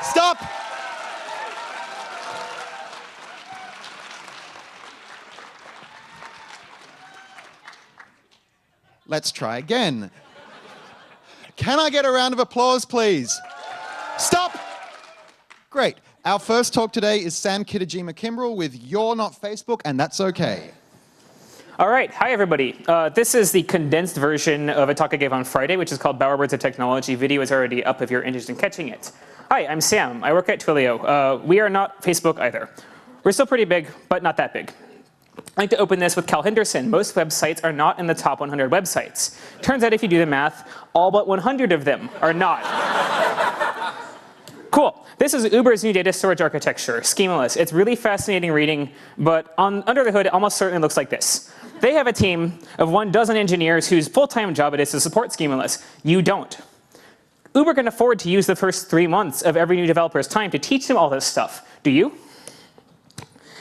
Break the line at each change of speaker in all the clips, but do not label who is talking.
Stop! Let's try again. Can I get a round of applause, please? Stop! Great. Our first talk today is Sam Kitajima-Kimbrel with You're Not Facebook, and That's Okay.
All right. Hi, everybody. This is the condensed version of a talk I gave on Friday, which is called Bowerwords of Technology. Video is already up if you're interested in catching it. Hi, I'm Sam. I work at Twilio. We are not Facebook either. We're still pretty big, but not that big. I like to open this with Cal Henderson. Most websites are not in the top 100 websites. Turns out if you do the math, all but 100 of them are not. Cool. This is Uber's new data storage architecture, schemaless. It's really fascinating reading, but under the hood, it almost certainly looks like this. They have a team of 12 engineers whose full-time job it is to support schemaless. You don't. Uber can afford to use the first 3 months of every new developer's time to teach them all this stuff. Do you?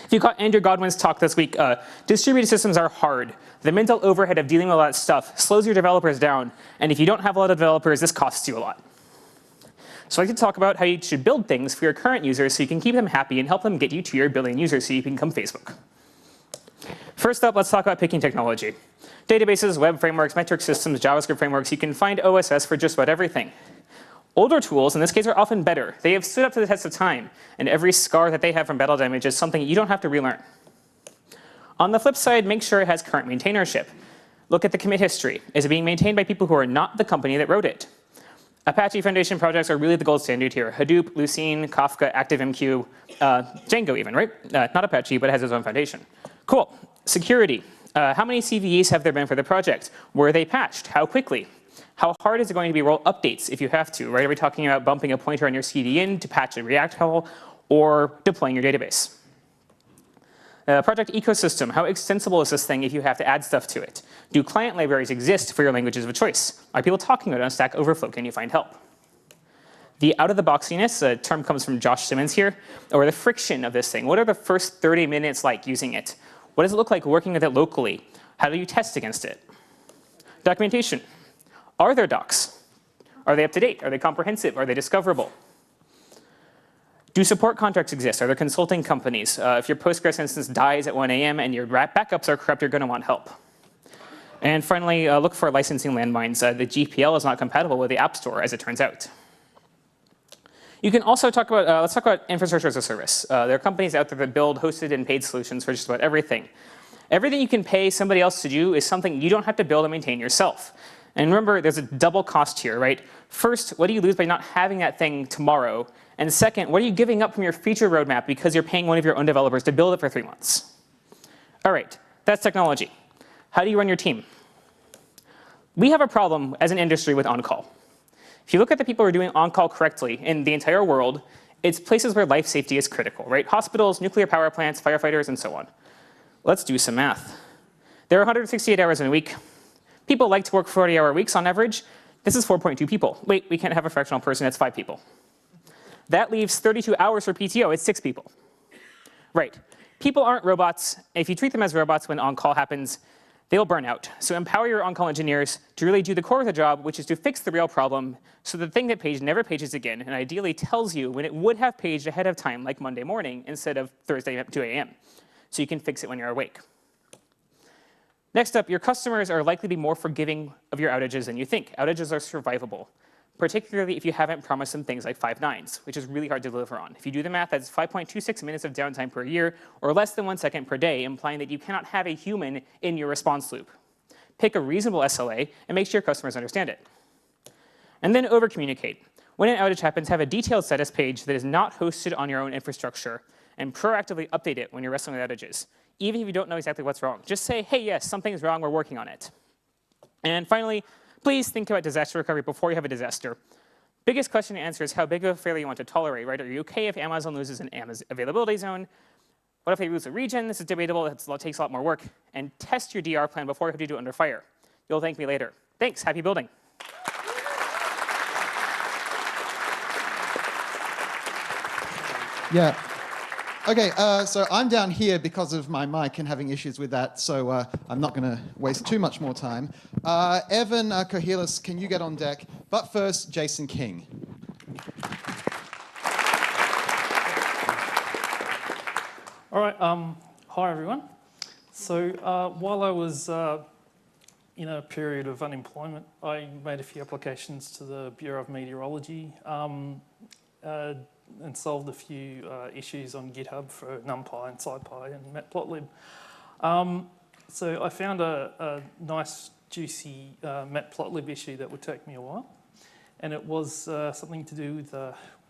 If you caught Andrew Godwin's talk this week, distributed systems are hard. The mental overhead of dealing with all that stuff slows your developers down. And if you don't have a lot of developers, this costs you a lot. So I'd like to talk about how you should build things for your current users so you can keep them happy and help them get you to your billion users so you can become Facebook. First up, let's talk about picking technology. Databases, web frameworks, metric systems, JavaScript frameworks, you can find OSS for just about everything. Older tools, in this case, are often better. They have stood up to the test of time, and every scar that they have from battle damage is something you don't have to relearn. On the flip side, make sure it has current maintainership. Look at the commit history. Is it being maintained by people who are not the company that wrote it? Apache Foundation projects are really the gold standard here. Hadoop, Lucene, Kafka, ActiveMQ, Django even, right? Not Apache, but it has its own foundation. Cool. Security. How many CVEs have there been for the project? Were they patched? How quickly? How hard is it going to be roll updates if you have to, right? Are we talking about bumping a pointer on your CDN to patch a React hole or deploying your database? Project ecosystem. How extensible is this thing if you have to add stuff to it? Do client libraries exist for your languages of choice? Are people talking about it on Stack Overflow? Can you find help? The out-of-the-boxiness, a term comes from Josh Simmons here, or the friction of this thing. What are the first 30 minutes like using it? What does it look like working with it locally? How do you test against it? Documentation. Are there docs? Are they up to date? Are they comprehensive? Are they discoverable? Do support contracts exist? Are there consulting companies? If your Postgres instance dies at 1 a.m. and your backups are corrupt, you're going to want help. And finally, look for licensing landmines. The GPL is not compatible with the App Store, as it turns out. You can also talk about, let's talk about infrastructure as a service. There are companies out there that build hosted and paid solutions for just about everything. Everything you can pay somebody else to do is something you don't have to build and maintain yourself. And remember, there's a double cost here, right? First, what do you lose by not having that thing tomorrow? And second, what are you giving up from your feature roadmap because you're paying one of your own developers to build it for 3 months? All right, that's technology. How do you run your team? We have a problem as an industry with on-call. If you look at the people who are doing on-call correctly in the entire world, it's places where life safety is critical, right? Hospitals, nuclear power plants, firefighters, and so on. Let's do some math. There are 168 hours in a week. People like to work 40-hour weeks on average. This is 4.2 people. Wait, we can't have a fractional person. That's 5 people. That leaves 32 hours for PTO. It's 6 people. Right. People aren't robots. If you treat them as robots when on-call happens, they'll burn out. So empower your on-call engineers to really do the core of the job, which is to fix the real problem so the thing that paged never pages again and ideally tells you when it would have paged ahead of time, like Monday morning, instead of Thursday at 2 a.m. So you can fix it when you're awake. Next up, your customers are likely to be more forgiving of your outages than you think. Outages are survivable, particularly if you haven't promised them things like 5 nines, which is really hard to deliver on. If you do the math, that's 5.26 minutes of downtime per year, or less than 1 second per day, implying that you cannot have a human in your response loop. Pick a reasonable SLA and make sure your customers understand it. And then over-communicate. When an outage happens, have a detailed status page that is not hosted on your own infrastructure, and proactively update it when you're wrestling with outages. Even if you don't know exactly what's wrong, just say, hey, yes, something's wrong, we're working on it. And finally, please think about disaster recovery before you have a disaster. Biggest question to answer is how big of a failure you want to tolerate, right? Are you okay if Amazon loses an availability zone? What if they lose a region? This is debatable, it takes a lot more work. And test your DR plan before you have to do it under fire. You'll thank me later. Thanks, happy building.
Yeah. Okay, so I'm down here because of my mic and having issues with that, so I'm not going to waste too much more time. Evan Kohilas, can you get on deck? But first, Jason King.
All right, hi everyone. So while I was in a period of unemployment, I made a few applications to the Bureau of Meteorology and solved a few issues on GitHub for NumPy and SciPy and Matplotlib. So I found a nice, juicy Matplotlib issue that would take me a while, and it was something to do with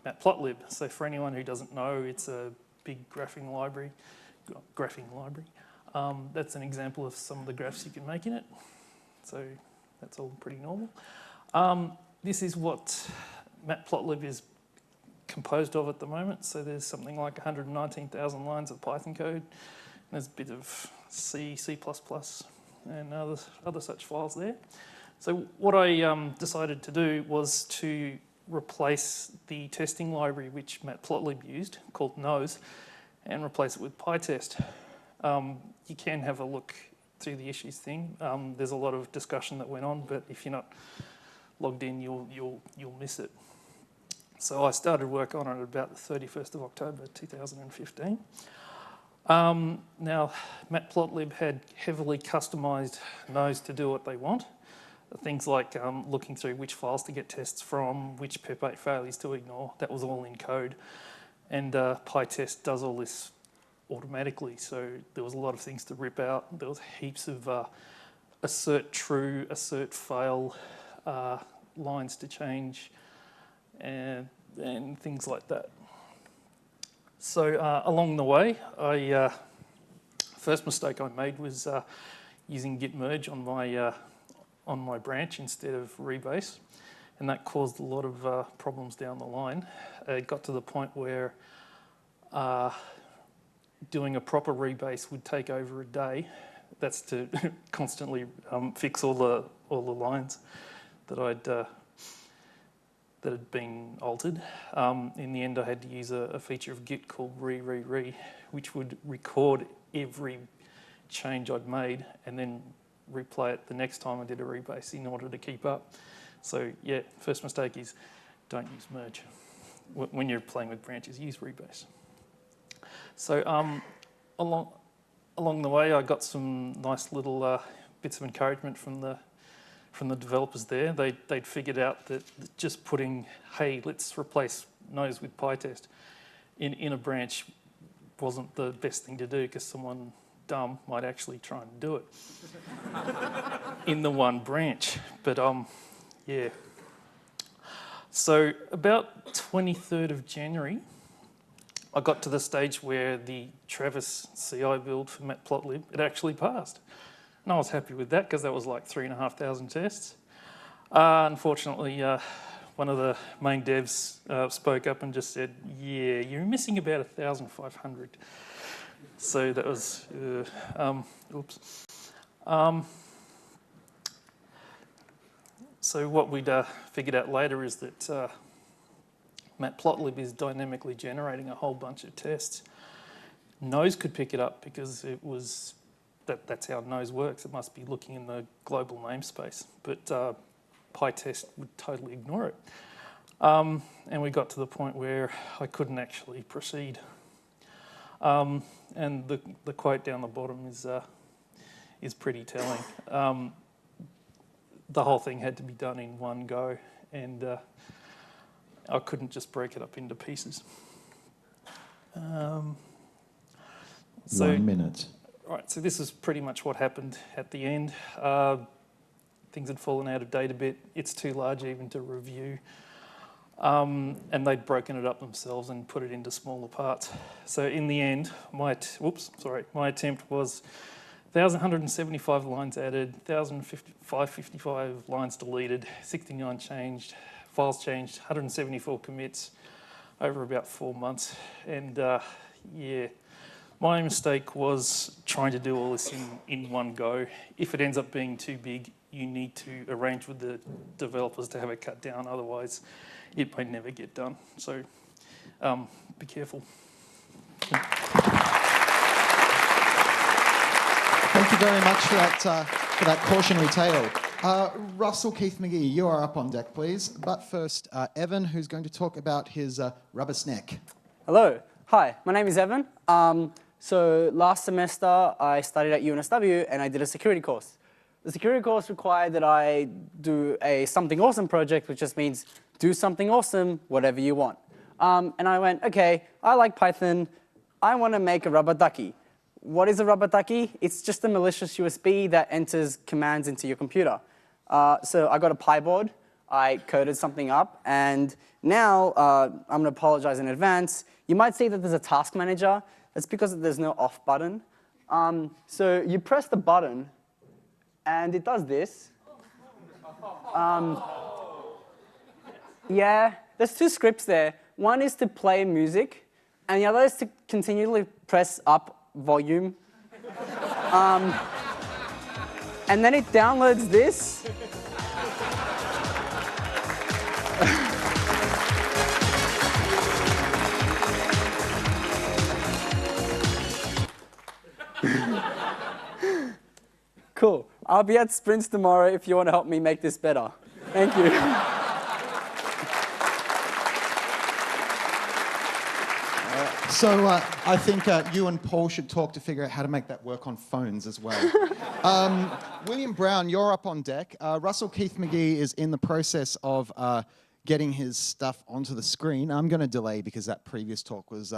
Matplotlib. So for anyone who doesn't know, it's a big graphing library. That's an example of some of the graphs you can make in it. So that's all pretty normal. This is what Matplotlib is composed of at the moment. So there's something like 119,000 lines of Python code. There's a bit of C, C++, and other such files there. So what I decided to do was to replace the testing library which Matplotlib used, called Nose, and replace it with PyTest. You can have a look through the issues thing. There's a lot of discussion that went on, but if you're not logged in, you'll miss it. So I started work on it about the 31st of October 2015. Now, Matplotlib had heavily customized Nose to do what they want. Things like looking through which files to get tests from, which PEP8 failures to ignore. That was all in code. And PyTest does all this automatically, so there was a lot of things to rip out. There was heaps of assert true, assert fail lines to change, and things like that. So along the way, first mistake I made was using git merge on my branch instead of rebase, and that caused a lot of problems down the line. It got to the point where doing a proper rebase would take over a day. That's to constantly fix all the lines that had been altered. In the end, I had to use a feature of Git called re, which would record every change I'd made and then replay it the next time I did a rebase in order to keep up. So yeah, first mistake is don't use merge. When you're playing with branches, use rebase. So along the way, I got some nice little bits of encouragement from the developers there. They'd figured out that just putting, hey, let's replace Nose with PyTest in a branch wasn't the best thing to do, because someone dumb might actually try and do it in the one branch. But yeah. So about 23rd of January, I got to the stage where the Travis CI build for Matplotlib, it actually passed. And I was happy with that, because that was like 3,500 tests. Unfortunately, one of the main devs spoke up and just said, yeah, you're missing about 1,500. So that was, oops. So what we'd figured out later is that Matplotlib is dynamically generating a whole bunch of tests. Nose could pick it up because it was, that's how Nose works. It must be looking in the global namespace, but PyTest would totally ignore it. And we got to the point where I couldn't actually proceed. And the quote down the bottom is pretty telling. The whole thing had to be done in one go, and I couldn't just break it up into pieces. So,
1 minute.
Right, so this is pretty much what happened at the end. Things had fallen out of date a bit. It's too large even to review. And they'd broken it up themselves and put it into smaller parts. So in the end, my attempt was 1,175 lines added, 1,555 lines deleted, 69 changed, files changed, 174 commits over about 4 months. And yeah, my mistake was trying to do all this in one go. If it ends up being too big, you need to arrange with the developers to have it cut down, otherwise it may never get done. So be careful.
Thank you very much for that cautionary tale. Russell Keith-McGee, you are up on deck, please. But first, Evan, who's going to talk about his rubber snack.
Hello. Hi, my name is Evan. So last semester, I studied at UNSW and I did a security course. The security course required that I do a something awesome project, which just means do something awesome, whatever you want. And I went, okay, I like Python. I want to make a rubber ducky. What is a rubber ducky? It's just a malicious USB that enters commands into your computer. So I got a Pi board. I coded something up. And now I'm going to apologize in advance. You might see that there's a task manager. That's because there's no off button. So you press the button, and it does this. Yeah, there's two scripts there. One is to play music, and the other is to continually press up volume. And then it downloads this. Cool. I'll be at sprints tomorrow if you want to help me make this better. Thank you.
So I think you and Paul should talk to figure out how to make that work on phones as well. William Brown, you're up on deck. Russell Keith-McGee is in the process of getting his stuff onto the screen. I'm going to delay because that previous talk was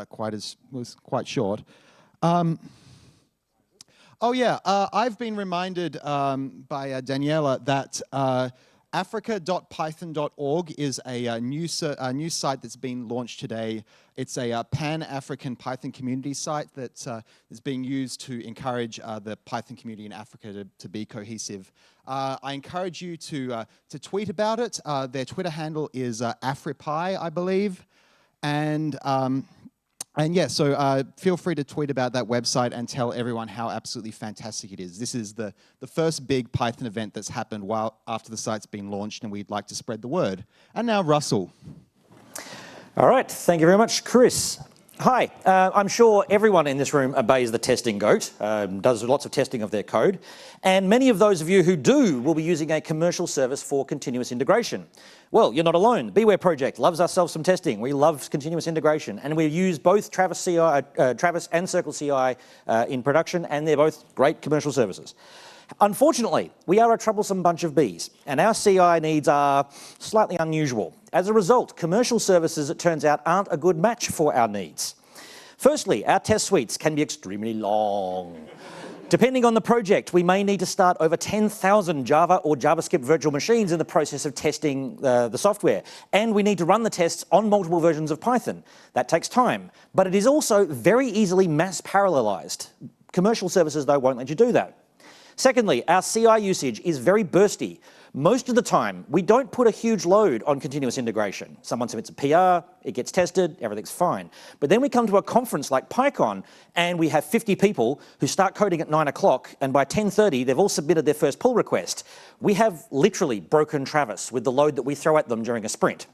quite short. Oh yeah, I've been reminded by Daniela that Africa.python.org is a new site that's been launched today. It's a pan-African Python community site that is being used to encourage the Python community in Africa to be cohesive. I encourage you to tweet about it. Their Twitter handle is AfriPy, I believe. And yeah, so feel free to tweet about that website and tell everyone how absolutely fantastic it is. This is the first big Python event that's happened after the site's been launched, and we'd like to spread the word. And now Russell.
All right, thank you very much, Chris. Hi, I'm sure everyone in this room obeys the testing goat, does lots of testing of their code, and many of those of you who do will be using a commercial service for continuous integration. Well, you're not alone. The Beware project loves ourselves some testing. We love continuous integration, and we use both Travis and Circle CI in production, and they're both great commercial services. Unfortunately, we are a troublesome bunch of bees, and our CI needs are slightly unusual. As a result, commercial services, it turns out, aren't a good match for our needs. Firstly, our test suites can be extremely long. Depending on the project, we may need to start over 10,000 Java or JavaScript virtual machines in the process of testing the software. And we need to run the tests on multiple versions of Python. That takes time, but it is also very easily mass parallelized. Commercial services, though, won't let you do that. Secondly, our CI usage is very bursty. Most of the time, we don't put a huge load on continuous integration. Someone submits a PR, it gets tested, everything's fine. But then we come to a conference like PyCon, and we have 50 people who start coding at 9 o'clock, and by 10:30, they've all submitted their first pull request. We have literally broken Travis with the load that we throw at them during a sprint.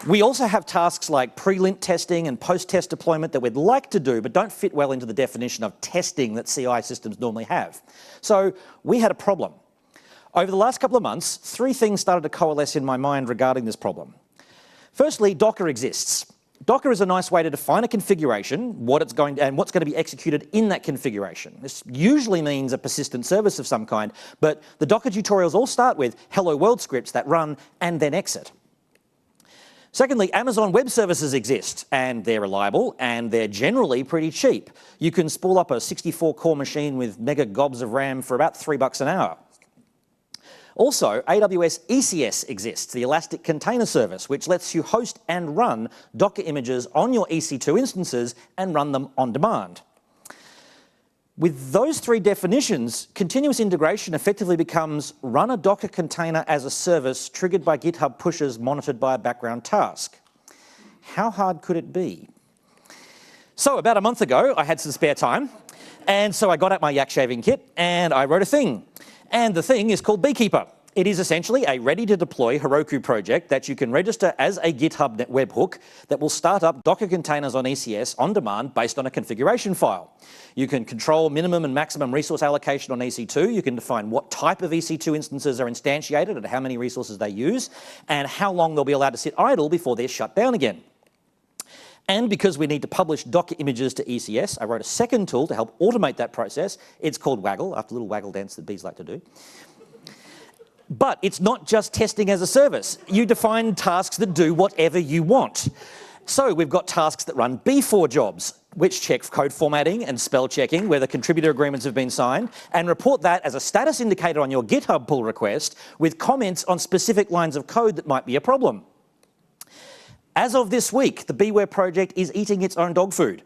We also have tasks like pre-lint testing and post-test deployment that we'd like to do, but don't fit well into the definition of testing that CI systems normally have. So we had a problem. Over the last couple of months, 3 things started to coalesce in my mind regarding this problem. Firstly, Docker exists. Docker is a nice way to define a configuration, what's going to be executed in that configuration. This usually means a persistent service of some kind, but the Docker tutorials all start with hello world scripts that run and then exit. Secondly, Amazon Web Services exist, and they're reliable, and they're generally pretty cheap. You can spool up a 64-core machine with mega gobs of RAM for about $3 an hour. Also, AWS ECS exists, the Elastic Container Service, which lets you host and run Docker images on your EC2 instances and run them on demand. With those 3 definitions, continuous integration effectively becomes run a Docker container as a service triggered by GitHub pushes monitored by a background task. How hard could it be? So about a month ago, I had some spare time, and so I got out my yak shaving kit and I wrote a thing. And the thing is called Beekeeper. It is essentially a ready-to-deploy Heroku project that you can register as a GitHub webhook that will start up Docker containers on ECS on demand based on a configuration file. You can control minimum and maximum resource allocation on EC2. You can define what type of EC2 instances are instantiated and how many resources they use, and how long they'll be allowed to sit idle before they're shut down again. And because we need to publish Docker images to ECS, I wrote a second tool to help automate that process. It's called Waggle, after a little waggle dance that bees like to do. But it's not just testing as a service. You define tasks that do whatever you want. So we've got tasks that run B4 jobs, which check code formatting and spell checking where the contributor agreements have been signed, and report that as a status indicator on your GitHub pull request with comments on specific lines of code that might be a problem. As of this week, the Beware project is eating its own dog food.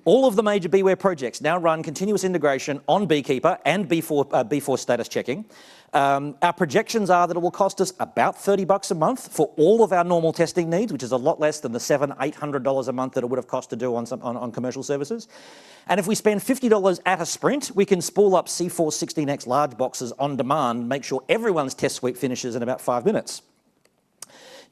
All of the major Beware projects now run continuous integration on Beekeeper and B4 status checking. Our projections are that it will cost us about $30 a month for all of our normal testing needs, which is a lot less than the $700, $800 a month that it would have cost to do on commercial services. And if we spend $50 at a sprint, we can spool up C4 16x large boxes on demand, make sure everyone's test suite finishes in about 5 minutes.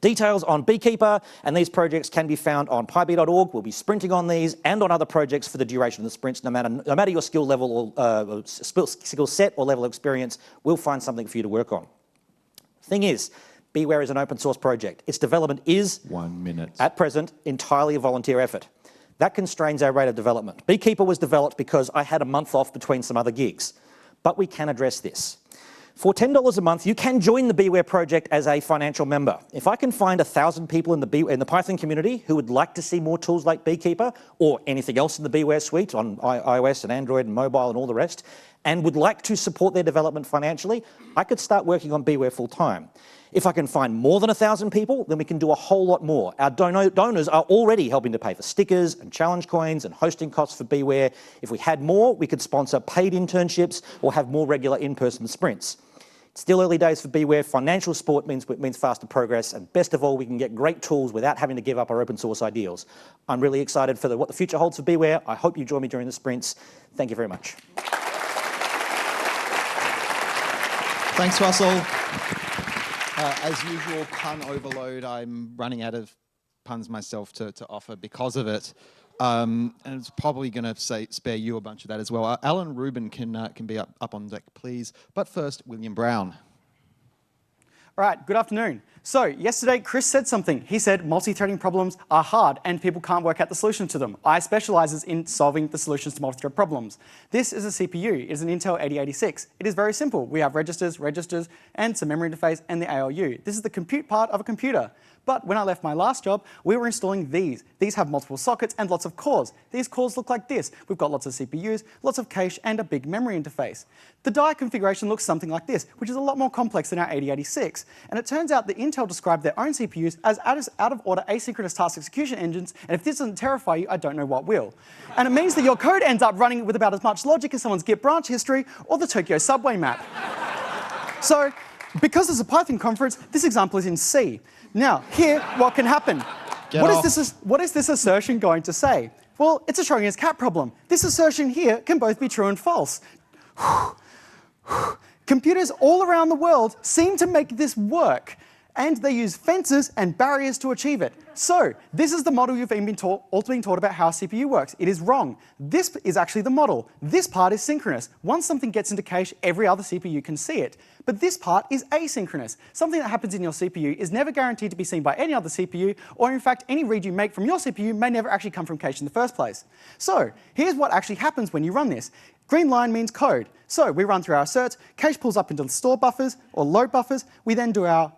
Details on Beekeeper and these projects can be found on pybee.org. We'll be sprinting on these and on other projects for the duration of the sprints. No matter your skill level or skill set or level of experience, we'll find something for you to work on. Thing is, Beware is an open source project. Its development is,
1 minute,
at present, entirely a volunteer effort. That constrains our rate of development. Beekeeper was developed because I had a month off between some other gigs. But we can address this. For $10 a month, you can join the Beware project as a financial member. If I can find 1,000 people in the Python community who would like to see more tools like Beekeeper or anything else in the Beware suite on iOS and Android and mobile and all the rest, and would like to support their development financially, I could start working on Beware full time. If I can find more than 1,000 people, then we can do a whole lot more. Our donors are already helping to pay for stickers and challenge coins and hosting costs for Beware. If we had more, we could sponsor paid internships or have more regular in-person sprints. Still early days for Beware. Financial support means faster progress, and best of all, we can get great tools without having to give up our open source ideals. I'm really excited for what the future holds for Beware. I hope you join me during the sprints. Thank you very much.
Thanks, Russell. As usual, pun overload. I'm running out of puns myself to offer because of it. And it's probably going to spare you a bunch of that as well. Alan Rueben can be up on deck, please. But first, William Brown.
All right, good afternoon. So yesterday, Chris said something. He said multi-threading problems are hard and people can't work out the solution to them. I specialize in solving the solutions to multi-thread problems. This is a CPU. It is an Intel 8086. It is very simple. We have registers, and some memory interface, and the ALU. This is the compute part of a computer. But when I left my last job, we were installing these. These have multiple sockets and lots of cores. These cores look like this. We've got lots of CPUs, lots of cache, and a big memory interface. The die configuration looks something like this, which is a lot more complex than our 8086. And it turns out that Intel described their own CPUs as out-of-order asynchronous task execution engines, and if this doesn't terrify you, I don't know what will. And it means that your code ends up running with about as much logic as someone's Git branch history or the Tokyo subway map. So, because it's a Python conference, this example is in C. Now, here, what can happen? What is this assertion going to say? Well, it's a Schrodinger's cat problem. This assertion here can both be true and false. Computers all around the world seem to make this work, and they use fences and barriers to achieve it. So, this is the model you've been taught about how a CPU works. It is wrong. This is actually the model. This part is synchronous. Once something gets into cache, every other CPU can see it. But this part is asynchronous. Something that happens in your CPU is never guaranteed to be seen by any other CPU, or in fact, any read you make from your CPU may never actually come from cache in the first place. So, here's what actually happens when you run this. Green line means code. So we run through our asserts, cache pulls up into the store buffers or load buffers. We then do our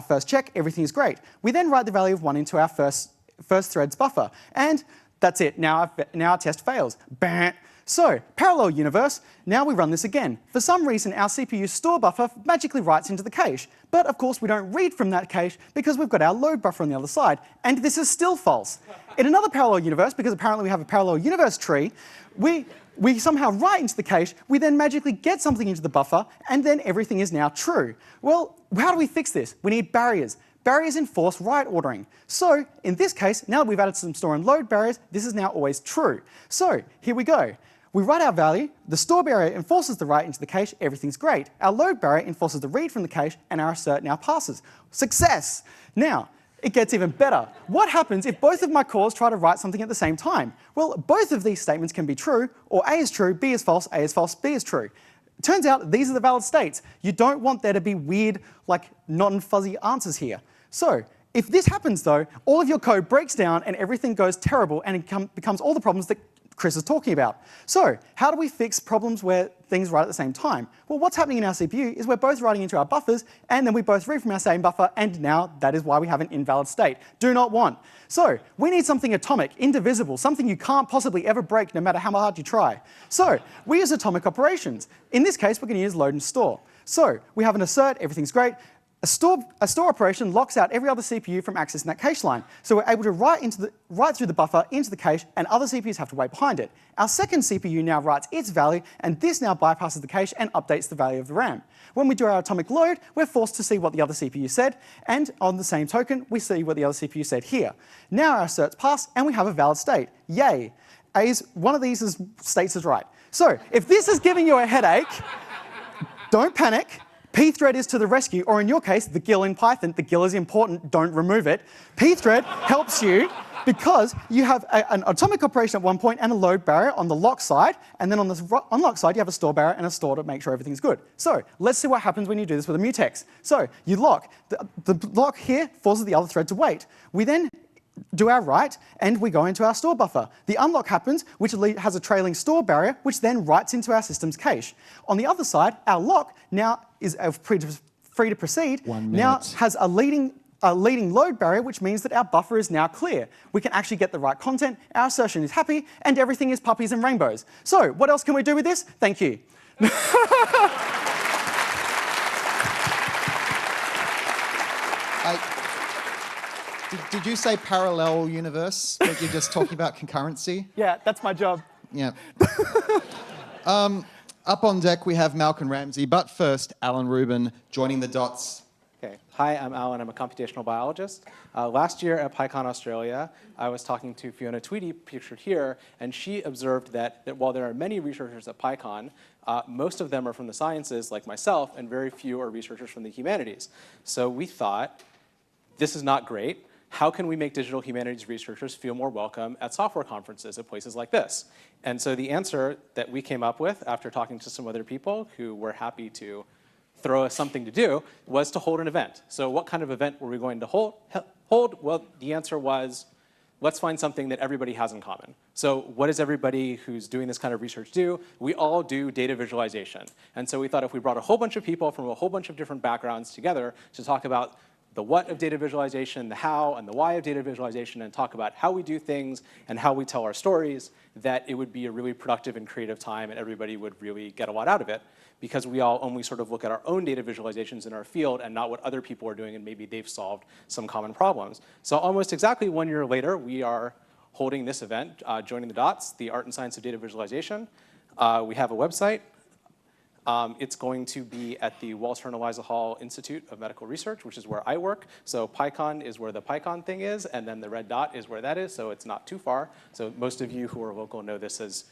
first check, everything is great. We then write the value of 1 into our first thread's buffer. And that's it, now our test fails. Bam. So, parallel universe, now we run this again. For some reason, our CPU store buffer magically writes into the cache. But of course, we don't read from that cache because we've got our load buffer on the other side. And this is still false. In another parallel universe, because apparently we have a parallel universe tree, we somehow write into the cache, we then magically get something into the buffer, and then everything is now true. Well, how do we fix this? We need barriers. Barriers enforce write ordering. So, in this case, now that we've added some store and load barriers, this is now always true. So, here we go. We write our value, the store barrier enforces the write into the cache, everything's great. Our load barrier enforces the read from the cache, and our assert now passes. Success! Now, it gets even better. What happens if both of my cores try to write something at the same time? Well, both of these statements can be true, or A is true, B is false, B is true. Turns out these are the valid states. You don't want there to be weird, like, not fuzzy answers here. So,
If this happens, though, all of your code breaks down and everything goes terrible and it becomes all the problems that Chris is talking about. So how do we fix problems where things write at the same time? Well, what's happening in our CPU is we're both writing into our buffers, and then we both read from our same buffer, and now that is why we have an invalid state. Do not want. So we need something atomic, indivisible, something you can't possibly ever break no matter how hard you try. So we use atomic operations. In this case, we're going to use load and store. So we have an assert, everything's great. A store operation locks out every other CPU from accessing that cache line. So we're able to write through the buffer into the cache, and other CPUs have to wait behind it. Our second CPU now writes its value, and this now bypasses the cache and updates the value of the RAM. When we do our atomic load, we're forced to see what the other CPU said, and on the same token, we see what the other CPU said here. Now our asserts pass, and we have a valid state. Yay! One of these states is right. So if this is giving you a headache, don't panic. pthread is to the rescue, or in your case, the GIL in Python. The GIL is important, don't remove it. pthread helps you because you have an atomic operation at one point and a load barrier on the lock side, and then on the unlock side, you have a store barrier and a store to make sure everything's good. So let's see what happens when you do this with a mutex. So you lock. The lock here forces the other thread to wait. We then do our write, and we go into our store buffer. The unlock happens, which has a trailing store barrier, which then writes into our system's cache. On the other side, our lock now is free to proceed, now has a leading load barrier, which means that our buffer is now clear. We can actually get the right content, our assertion is happy, and everything is puppies and rainbows. So what else can we do with this? Thank you.
Did you say parallel universe? Like you're just talking about concurrency?
Yeah, that's my job.
Yeah. Up on deck, we have Malcolm Ramsay, but first, Alan Rueben joining the dots.
Okay. Hi, I'm Alan. I'm a computational biologist. Last year at PyCon Australia, I was talking to Fiona Tweedy, pictured here, and she observed that while there are many researchers at PyCon, most of them are from the sciences, like myself, and very few are researchers from the humanities. So we thought, this is not great. How can we make digital humanities researchers feel more welcome at software conferences at places like this? And so the answer that we came up with after talking to some other people who were happy to throw us something to do was to hold an event. So what kind of event were we going to hold? Well, the answer was, let's find something that everybody has in common. So what does everybody who's doing this kind of research do? We all do data visualization. And so we thought if we brought a whole bunch of people from a whole bunch of different backgrounds together to talk about the what of data visualization, the how, and the why of data visualization, and talk about how we do things and how we tell our stories, that it would be a really productive and creative time and everybody would really get a lot out of it, because we all only sort of look at our own data visualizations in our field and not what other people are doing, and maybe they've solved some common problems. So almost exactly 1 year later, we are holding this event, Joining the Dots, the art and science of data visualization. We have a website. It's going to be at the Walter and Eliza Hall Institute of Medical Research, which is where I work. So PyCon is where the PyCon thing is, and then the red dot is where that is, so it's not too far. So most of you who are local know this as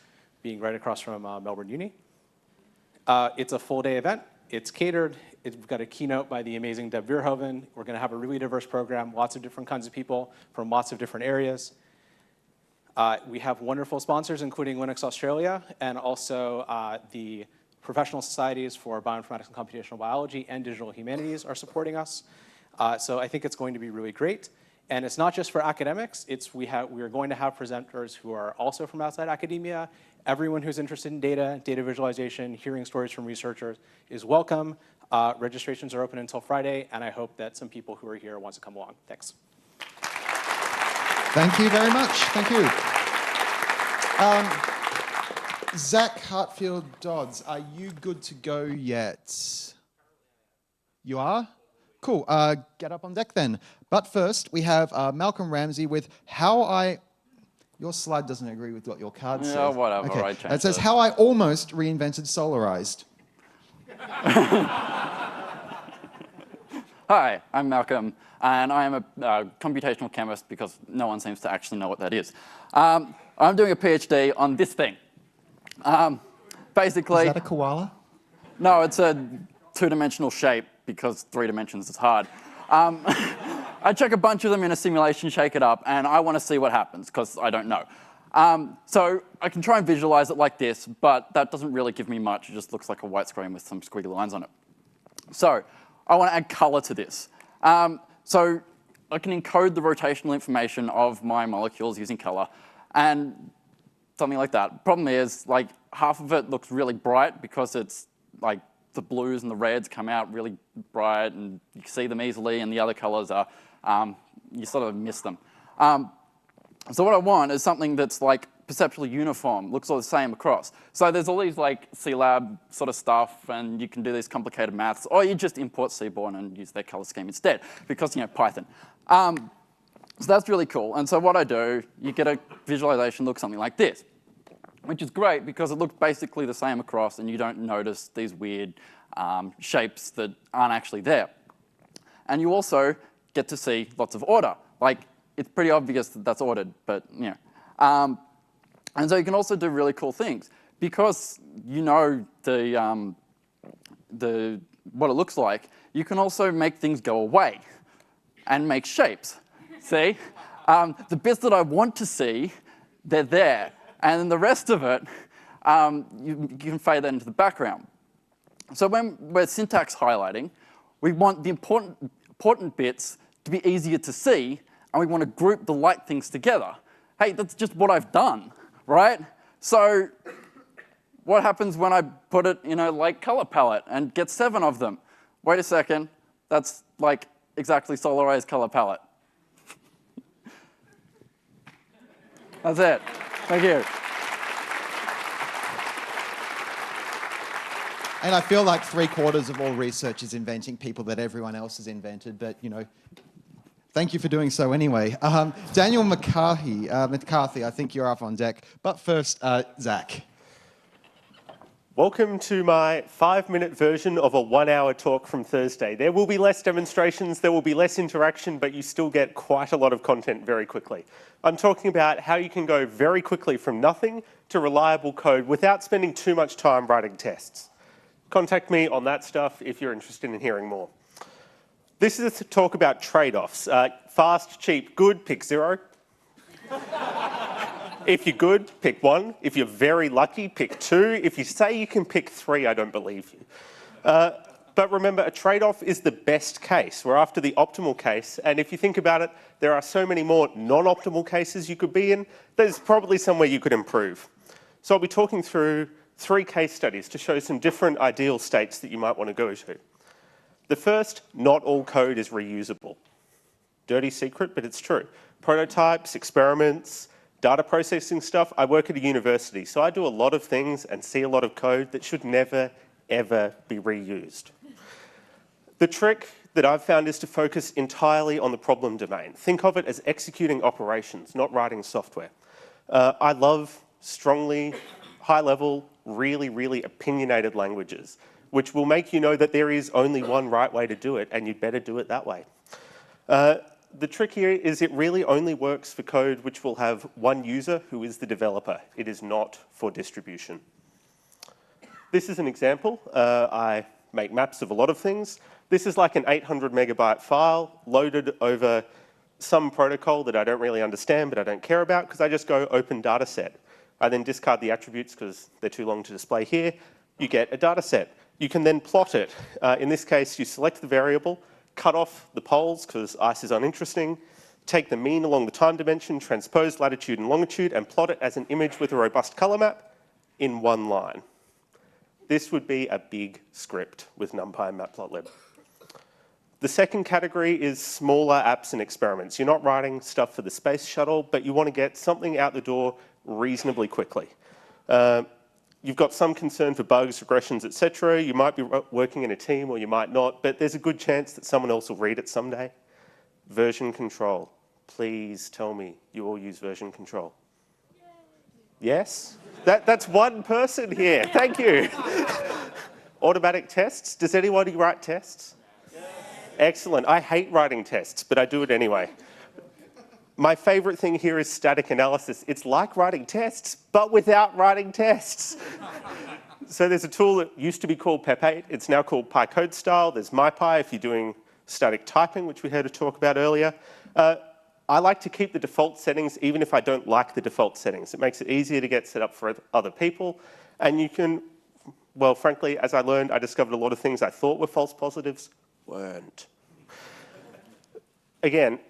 being right across from Melbourne Uni. It's a full-day event. It's catered. We've got a keynote by the amazing Deb Verhoeven. We're going to have a really diverse program, lots of different kinds of people from lots of different areas. We have wonderful sponsors, including Linux Australia, and also the professional societies for bioinformatics and computational biology and digital humanities are supporting us. So I think it's going to be really great. And it's not just for academics. We are going to have presenters who are also from outside academia. Everyone who's interested in data visualization, hearing stories from researchers is welcome. Registrations are open until Friday, and I hope that some people who are here want to come along. Thanks.
Thank you very much. Thank you. Zac Hatfield-Dodds, are you good to go yet? You are? Cool. Get up on deck then. But first, we have Malcolm Ramsay with how I... Your slide doesn't agree with what your card says.
No, whatever.
Okay.
I changed
It says how I almost reinvented Solarized.
Hi, I'm Malcolm, and I am a computational chemist because no one seems to actually know what that is. I'm doing a PhD on this thing. Basically...
Is that a koala?
No, it's a two-dimensional shape because 3 dimensions is hard. I check a bunch of them in a simulation, shake it up, and I want to see what happens because I don't know. So I can try and visualize it like this, but that doesn't really give me much. It just looks like a white screen with some squiggly lines on it. So I want to add color to this. So I can encode the rotational information of my molecules using color, and something like that. Problem is, like, half of it looks really bright because it's like the blues and the reds come out really bright, and you can see them easily, and the other colors are, you sort of miss them. So what I want is something that's like perceptually uniform, looks all the same across. So there's all these like C-Lab sort of stuff, and you can do these complicated maths, or you just import Seaborn and use their color scheme instead, because, you know, Python. So that's really cool. And so what I do, you get a visualization look something like this, which is great because it looks basically the same across, and you don't notice these weird shapes that aren't actually there. And you also get to see lots of order. Like, it's pretty obvious that that's ordered, but, you know. And so you can also do really cool things. Because you know what it looks like, you can also make things go away and make shapes. See? The bits that I want to see, they're there. And then the rest of it, you can fade that into the background. So when we're syntax highlighting, we want the important bits to be easier to see, and we want to group the light things together. Hey, that's just what I've done, right? So what happens when I put it in a light color palette and get 7 of them? Wait a second, that's like exactly Solarized color palette. That's it. Thank you.
And I feel like 3/4 of all research is inventing people that everyone else has invented, but, you know, thank you for doing so anyway. Daniel McCarthy, I think you're up on deck. But first, Zac.
Welcome to my 5-minute version of a 1-hour talk from Thursday. There will be less demonstrations, there will be less interaction, but you still get quite a lot of content very quickly. I'm talking about how you can go very quickly from nothing to reliable code without spending too much time writing tests. Contact me on that stuff if you're interested in hearing more. This is a talk about trade-offs. Fast, cheap, good, pick 0. If you're good, pick 1. If you're very lucky, pick 2. If you say you can pick 3, I don't believe you. But remember, a trade-off is the best case. We're after the optimal case, and if you think about it, there are so many more non-optimal cases you could be in. There's probably somewhere you could improve. So I'll be talking through 3 case studies to show some different ideal states that you might want to go to. The first, not all code is reusable. Dirty secret, but it's true. Prototypes, experiments, data processing stuff. I work at a university, so I do a lot of things and see a lot of code that should never, ever be reused. The trick that I've found is to focus entirely on the problem domain. Think of it as executing operations, not writing software. I love strongly, high-level, really, really opinionated languages, which will make you know that there is only one right way to do it, and you'd better do it that way. The trick here is it really only works for code which will have one user who is the developer. It is not for distribution. This is an example. I make maps of a lot of things. This is like an 800 megabyte file loaded over some protocol that I don't really understand, but I don't care about, because I just go open data set. I then discard the attributes because they're too long to display here. You get a data set. You can then plot it. In this case, you select the variable, cut off the poles because ice is uninteresting, take the mean along the time dimension, transpose latitude and longitude, and plot it as an image with a robust color map in 1 line. This would be a big script with NumPy and Matplotlib. The second category is smaller apps and experiments. You're not writing stuff for the space shuttle, but you want to get something out the door reasonably quickly. You've got some concern for bugs, regressions, etc. You might be working in a team or you might not, but there's a good chance that someone else will read it someday. Version control. Please tell me you all use version control. Yes? That's one person here. Thank you. Automatic tests. Does anybody write tests? Yes. Excellent. I hate writing tests, but I do it anyway. My favorite thing here is static analysis. It's like writing tests, but without writing tests. So there's a tool that used to be called PEP8. It's now called PyCode style. There's MyPy if you're doing static typing, which we heard a talk about earlier. I like to keep the default settings even if I don't like the default settings. It makes it easier to get set up for other people. And you can, well, frankly, as I learned, I discovered a lot of things I thought were false positives weren't. Again,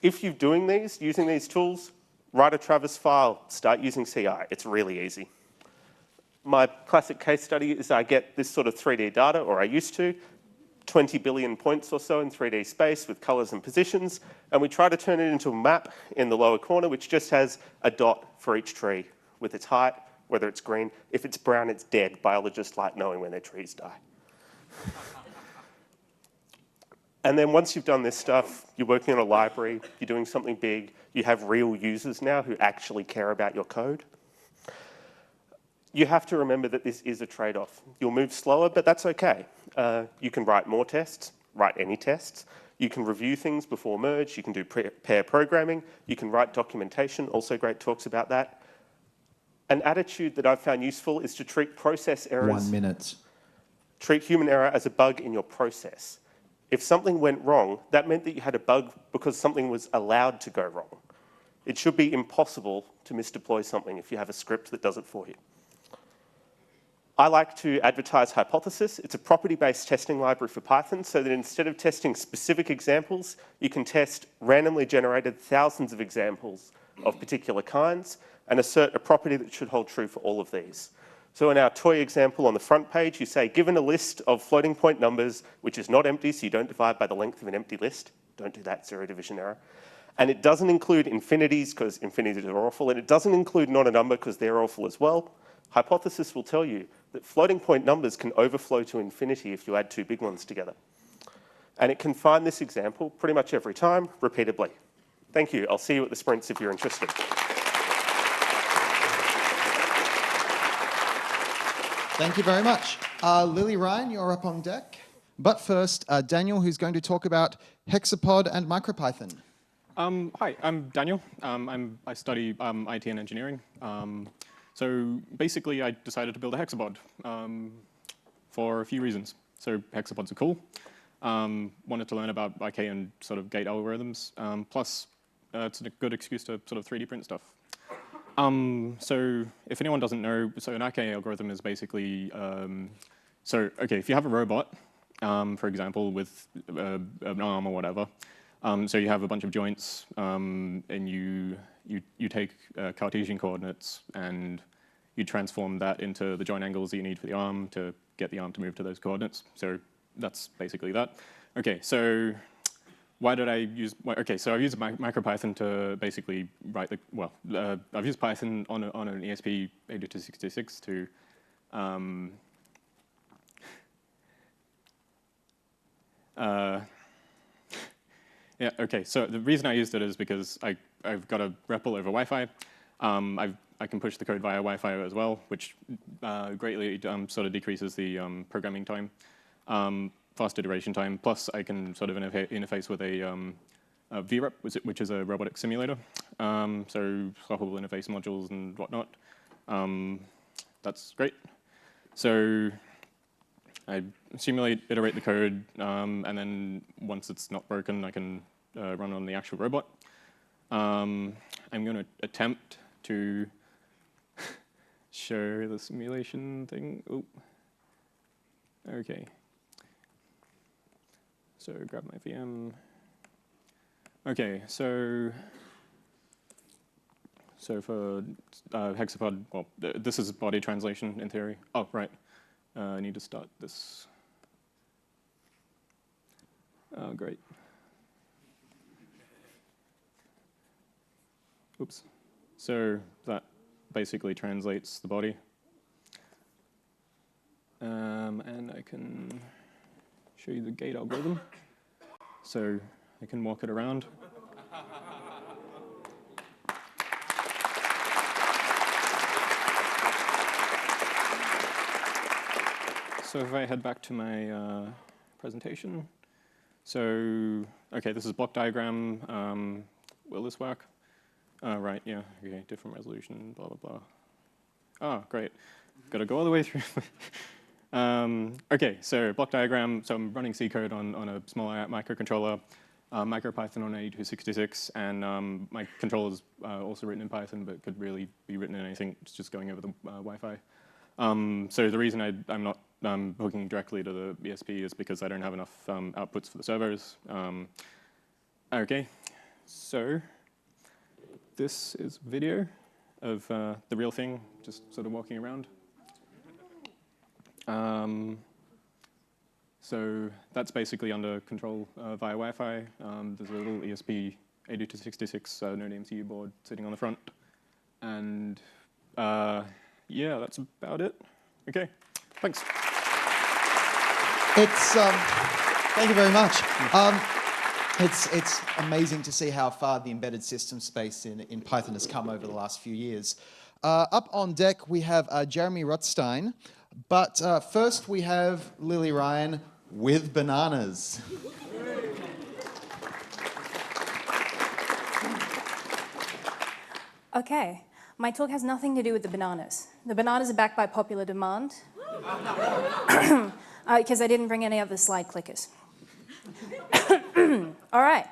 if you're doing these, using these tools, write a Travis file, start using CI. It's really easy. My classic case study is I get this sort of 3D data, or I used to, 20 billion points or so in 3D space with colors and positions, and we try to turn it into a map in the lower corner which just has a dot for each tree with its height, whether it's green. If it's brown, it's dead. Biologists like knowing when their trees die. And then once you've done this stuff, you're working on a library, you're doing something big, you have real users now who actually care about your code. You have to remember that this is a trade-off. You'll move slower, but that's okay. You can write more tests, write any tests. You can review things before merge. You can do pair programming. You can write documentation, also great talks about that. An attitude that I've found useful is to treat process errors.
1 minute.
Treat human error as a bug in your process. If something went wrong, that meant that you had a bug because something was allowed to go wrong. It should be impossible to misdeploy something if you have a script that does it for you. I like to advertise Hypothesis. It's a property-based testing library for Python so that instead of testing specific examples, you can test randomly generated thousands of examples of particular kinds and assert a property that should hold true for all of these. So in our toy example on the front page, you say, given a list of floating point numbers, which is not empty, so you don't divide by the length of an empty list. Don't do that, zero division error. And it doesn't include infinities, because infinities are awful, and it doesn't include not a number, because they're awful as well. Hypothesis will tell you that floating point numbers can overflow to infinity if you add two big ones together. And it can find this example pretty much every time, repeatedly. Thank you. I'll see you at the sprints if you're interested.
Thank you very much. Lilly, Ryan, you're up on deck. But first, Daniel, who's going to talk about Hexapod and MicroPython.
Hi, I'm Daniel. I study IT and engineering. So basically, I decided to build a Hexapod for a few reasons. So Hexapods are cool. Wanted to learn about IK and sort of gate algorithms. Plus, it's a good excuse to sort of 3D print stuff. So if anyone doesn't know, so an IK algorithm is basically, okay, if you have a robot, for example, with an arm or whatever, so you have a bunch of joints, and you take Cartesian coordinates and you transform that into the joint angles that you need for the arm to get the arm to move to those coordinates. So that's basically that. Okay, so why did I use, okay, so I've used MicroPython to basically write the, well, I've used Python on an ESP8266 to, yeah, okay, so the reason I used it is because I've got a REPL over Wi-Fi. I can push the code via Wi-Fi as well, which greatly sort of decreases the programming time. Fast iteration time, plus I can sort of interface with a VREP, which is a robotic simulator. So swappable interface modules and whatnot. That's great. So I simulate, iterate the code, and then once it's not broken, I can run on the actual robot. I'm going to attempt to show the simulation thing. Ooh. Okay. So grab my VM. Okay, so for Hexapod, well, this is body translation in theory. Oh, right. I need to start this. Oh, great. Oops. So that basically translates the body. And I can show you the gate algorithm. So I can walk it around. So if I head back to my presentation. So, okay, this is block diagram. Will this work? Right, yeah, okay, different resolution, blah, blah, blah. Oh, great. Got to go all the way through. Okay, so block diagram. So I'm running C code on a small microcontroller, MicroPython on 8266, and my controller is also written in Python, but could really be written in anything. It's just going over the Wi-Fi. So the reason I'm not hooking directly to the ESP is because I don't have enough outputs for the servos. Okay, So this is video of the real thing, just sort of walking around. So that's basically under control via Wi-Fi. There's a little ESP8266 node MCU board sitting on the front. And yeah, that's about it. OK, thanks.
Thank you very much. It's amazing to see how far the embedded system space in Python has come over the last few years. Up on deck, we have Jeremy Rothstein. But first, we have Lilly Ryan with bananas.
Okay, my talk has nothing to do with the bananas. The bananas are backed by popular demand because I didn't bring any of the slide clickers. All right,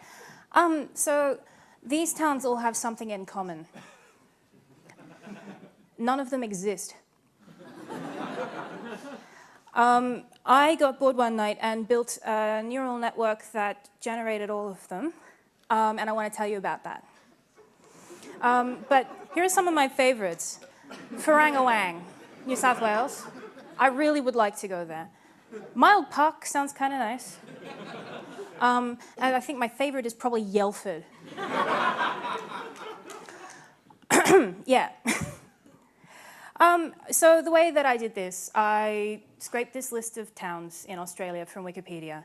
so these towns all have something in common. None of them exist. I got bored one night and built a neural network that generated all of them, and I want to tell you about that. But here are some of my favorites. Farangawang, New South Wales. I really would like to go there. Mild Park sounds kind of nice. And I think my favorite is probably Yelford. Yeah. So the way that I did this, I scraped this list of towns in Australia from Wikipedia.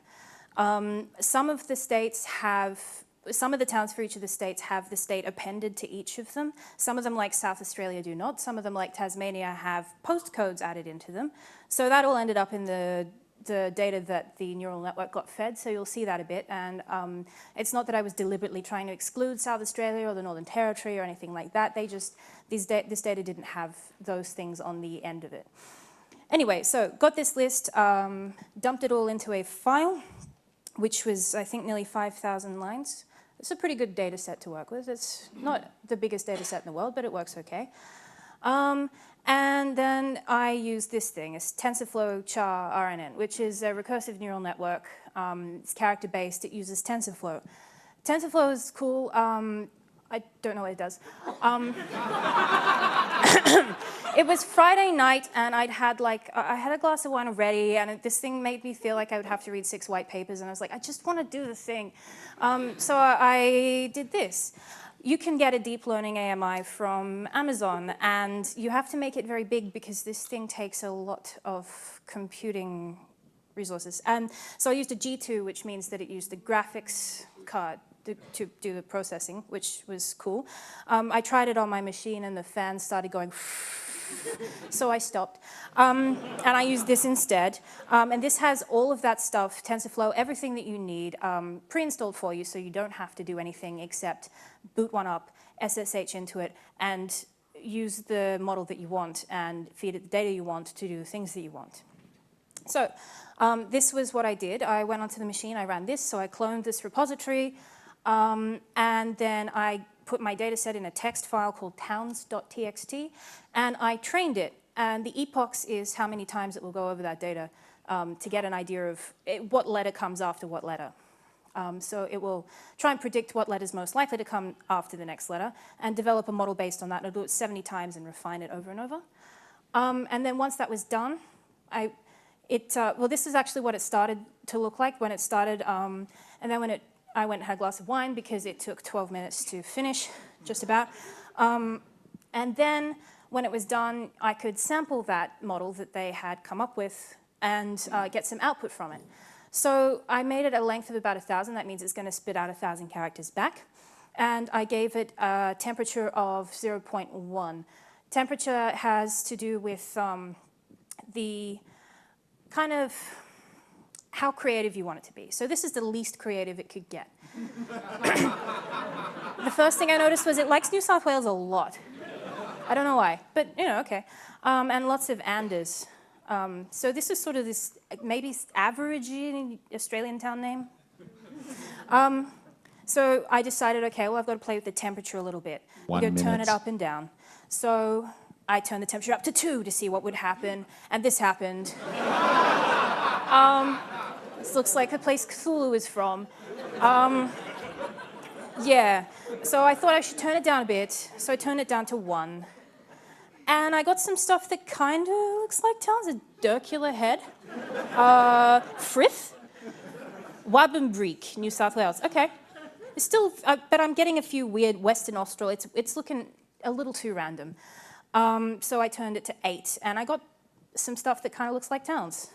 Some of the towns for each of the states have the state appended to each of them. Some of them, like South Australia, do not. Some of them, like Tasmania, have postcodes added into them. So that all ended up in the data that the neural network got fed, so you'll see that a bit. And it's not that I was deliberately trying to exclude South Australia or the Northern Territory or anything like that. This data didn't have those things on the end of it. Anyway, so got this list, dumped it all into a file, which was, I think, nearly 5,000 lines. It's a pretty good data set to work with. It's not the biggest data set in the world, but it works okay. And then I used this thing, it's TensorFlow char RNN, which is a recursive neural network. It's character-based. It uses TensorFlow. TensorFlow is cool. I don't know what it does. It was Friday night, and I had a glass of wine already, and this thing made me feel like I would have to read 6 white papers, and I was like, I just want to do the thing. So I did this. You can get a deep learning AMI from Amazon, and you have to make it very big because this thing takes a lot of computing resources. And so I used a G2, which means that it used the graphics card to do the processing, which was cool. I tried it on my machine, and the fan started going so I stopped. And I used this instead. And this has all of that stuff, TensorFlow, everything that you need pre-installed for you, so you don't have to do anything except boot one up, SSH into it, and use the model that you want and feed it the data you want to do the things that you want. So this was what I did. I went onto the machine, I ran this, so I cloned this repository, and then I put my data set in a text file called towns.txt, and I trained it. And the epochs is how many times it will go over that data to get an idea of what letter comes after what letter. So it will try and predict what letter is most likely to come after the next letter and develop a model based on that. It'll do it 70 times and refine it over and over. And then once that was done, well, this is actually what it started to look like when it started. And then when I went and had a glass of wine because it took 12 minutes to finish, just about. And then when it was done, I could sample that model that they had come up with and get some output from it. So I made it a length of about 1,000. That means it's going to spit out 1,000 characters back. And I gave it a temperature of 0.1. Temperature has to do with the kind of how creative you want it to be. So this is the least creative it could get. The first thing I noticed was it likes New South Wales a lot. I don't know why, but okay. And lots of Anders. So this is sort of this maybe average Australian town name. So I decided, okay, well, I've got to play with the temperature a little bit. You've got to turn it up and down. So I turned the temperature up to 2 to see what would happen, and this happened. This looks like the place Cthulhu is from. Yeah, so I thought I should turn it down a bit. So I turned it down to 1. And I got some stuff that kind of looks like towns. A Dirkula Head, Frith, Wabenbreek, New South Wales. Okay, it's still, but I'm getting a few weird Western Austral. It's looking a little too random. So I turned it to 8, and I got some stuff that kind of looks like towns.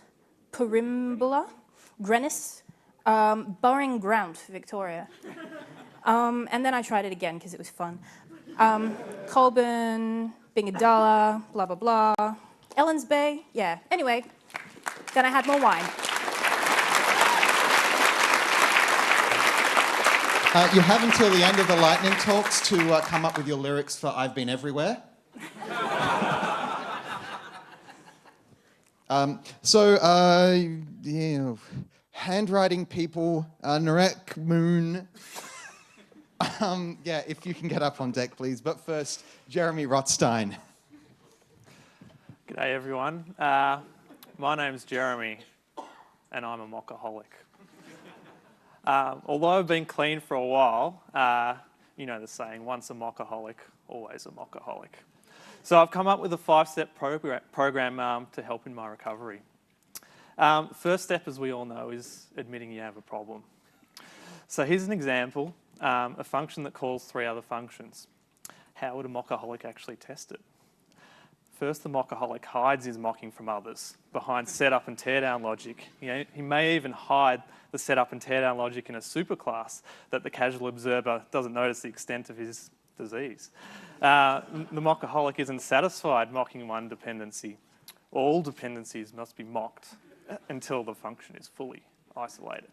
Perimbula, Grenis, Burring Ground, Victoria. And then I tried it again because it was fun. Colburn, Bingadala, blah, blah, blah. Ellens Bay, yeah. Anyway, then I had more wine.
You have until the end of the lightning talks to come up with your lyrics for I've Been Everywhere. Yeah, handwriting people, Narek Moon. Yeah, if you can get up on deck, please. But first, Jeremy Rothstein.
G'day, everyone. My name's Jeremy, and I'm a mockoholic. Although I've been clean for a while, you know the saying, once a mockoholic, always a mockoholic. So I've come up with a 5-step program to help in my recovery. First step, as we all know, is admitting you have a problem. So here's an example, a function that calls 3 other functions. How would a mockoholic actually test it? First, the mockoholic hides his mocking from others behind setup and teardown logic. You know, he may even hide the setup and teardown logic in a superclass that the casual observer doesn't notice the extent of his disease. The mockoholic isn't satisfied mocking one dependency. All dependencies must be mocked until the function is fully isolated.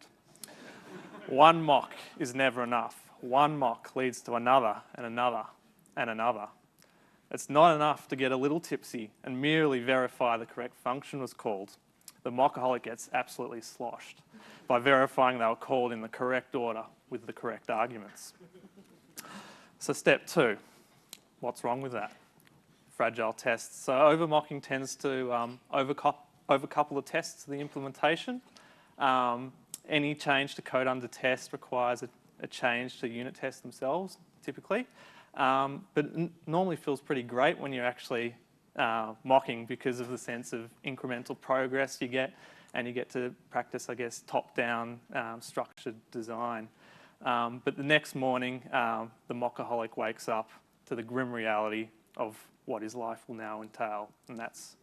One mock is never enough. One mock leads to another and another and another. It's not enough to get a little tipsy and merely verify the correct function was called. The mockoholic gets absolutely sloshed by verifying they were called in the correct order with the correct arguments. So step 2, what's wrong with that? Fragile tests. So over-mocking tends to overcouple the tests to the implementation. Any change to code under test requires a change to unit tests themselves, typically. But it normally feels pretty great when you're actually mocking because of the sense of incremental progress you get, and you get to practice, I guess, top-down structured design. But the next morning, the mockoholic wakes up to the grim reality of what his life will now entail, and that's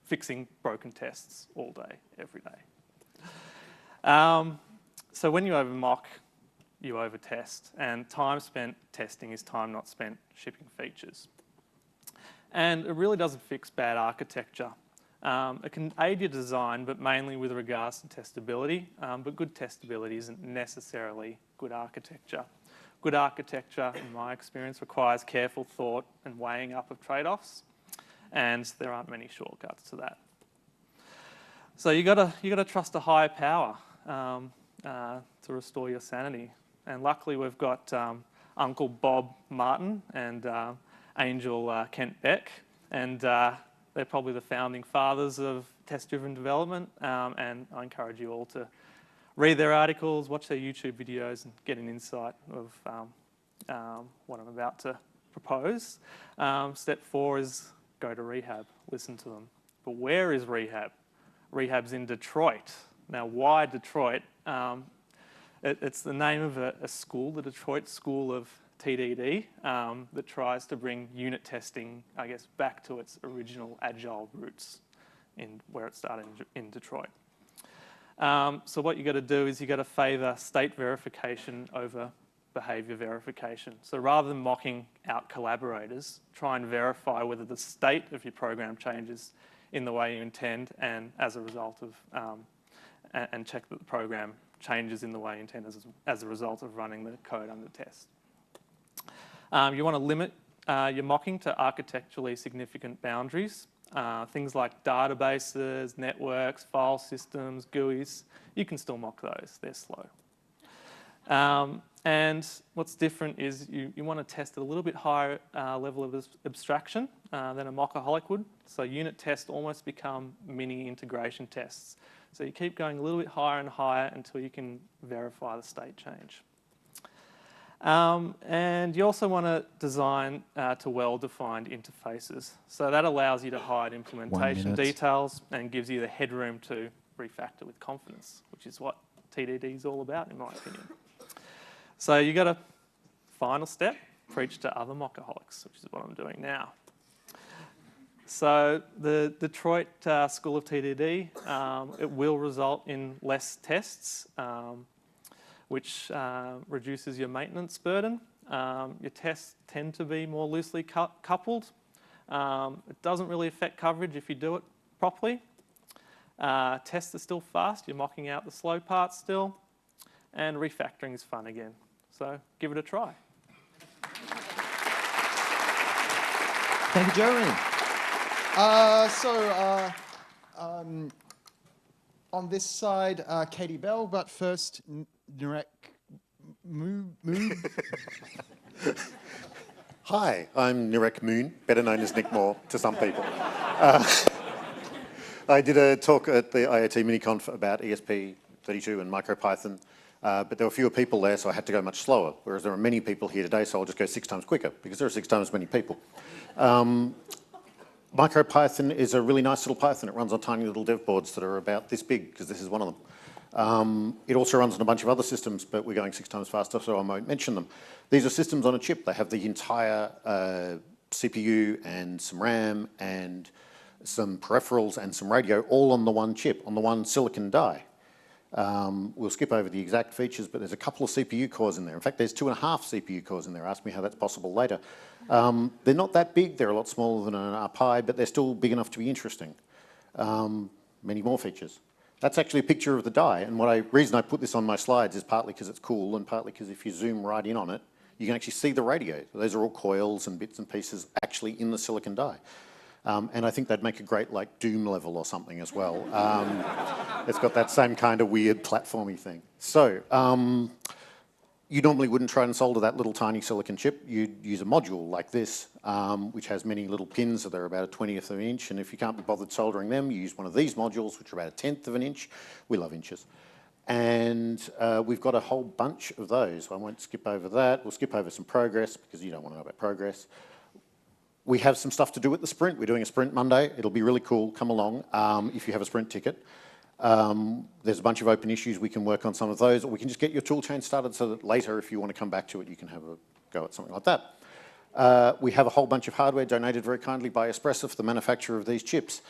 fixing broken tests all day, every day. So when you over-mock, you over-test, and time spent testing is time not spent shipping features. And it really doesn't fix bad architecture. It can aid your design, but mainly with regards to testability, but good testability isn't necessarily good architecture. Good architecture, in my experience, requires careful thought and weighing up of trade-offs, and there aren't many shortcuts to that. So you gotta trust a higher power to restore your sanity. And luckily we've got Uncle Bob Martin and Angel Kent Beck, and they're probably the founding fathers of test-driven development, and I encourage you all to read their articles, watch their YouTube videos, and get an insight of what I'm about to propose. Step 4 is go to rehab, listen to them. But where is rehab? Rehab's in Detroit. Now, why Detroit? It's the name of a school, the Detroit School of TDD, that tries to bring unit testing, I guess, back to its original agile roots in where it started in Detroit. So what you got to do is you got to favour state verification over behaviour verification. So rather than mocking out collaborators, try and verify whether the state of your program changes in the way you intend, and as a result of, and check that the program changes in the way you intend as a result of running the code under test. You want to limit your mocking to architecturally significant boundaries. Things like databases, networks, file systems, GUIs, you can still mock those, they're slow. And what's different is you want to test at a little bit higher level of abstraction than a mockoholic would. So unit tests almost become mini integration tests. So you keep going a little bit higher and higher until you can verify the state change. And you also want to design to well-defined interfaces. So that allows you to hide implementation details and gives you the headroom to refactor with confidence, which is what TDD is all about, in my opinion. So you got a final step, preach to other mockoholics, which is what I'm doing now. So the Detroit School of TDD, it will result in less tests, which reduces your maintenance burden. Your tests tend to be more loosely coupled. It doesn't really affect coverage if you do it properly. Tests are still fast. You're mocking out the slow parts still. And refactoring is fun again. So give it a try.
Thank you, Jeremy. On this side, Katie Bell, but first, Narek Moon.
Hi, I'm Narek Moon, better known as Nick Moore to some people. I did a talk at the IoT MiniConf about ESP32 and MicroPython, but there were fewer people there, so I had to go much slower, whereas there are many people here today, so I'll just go 6 times quicker, because there are 6 times as many people. MicroPython is a really nice little Python. It runs on tiny little dev boards that are about this big, because this is one of them. It also runs on a bunch of other systems, but we're going 6 times faster, so I won't mention them. These are systems on a chip. They have the entire CPU and some RAM and some peripherals and some radio all on the one chip, on the one silicon die. We'll skip over the exact features, but there's a couple of CPU cores in there. In fact, there's 2.5 CPU cores in there. Ask me how that's possible later. They're not that big. They're a lot smaller than an RPi, but they're still big enough to be interesting. Many more features. That's actually a picture of the die, and reason I put this on my slides is partly because it's cool, and partly because if you zoom right in on it, you can actually see the radio. Those are all coils and bits and pieces actually in the silicon die. And I think that'd make a great like Doom level or something as well. It's got that same kind of weird platformy thing. So you normally wouldn't try and solder that little tiny silicon chip. You'd use a module like this, which has many little pins, so they're about a 1/20th of an inch, and if you can't be bothered soldering them, you use one of these modules, which are about a 1/10th of an inch. We love inches. And we've got a whole bunch of those. I won't skip over that. We'll skip over some progress, because you don't want to know about progress. We have some stuff to do at the sprint. We're doing a sprint Monday. It'll be really cool. Come along if you have a sprint ticket. There's a bunch of open issues. We can work on some of those, or we can just get your tool chain started so that later, if you want to come back to it, you can have a go at something like that. We have a whole bunch of hardware donated very kindly by Espressa for the manufacture of these chips.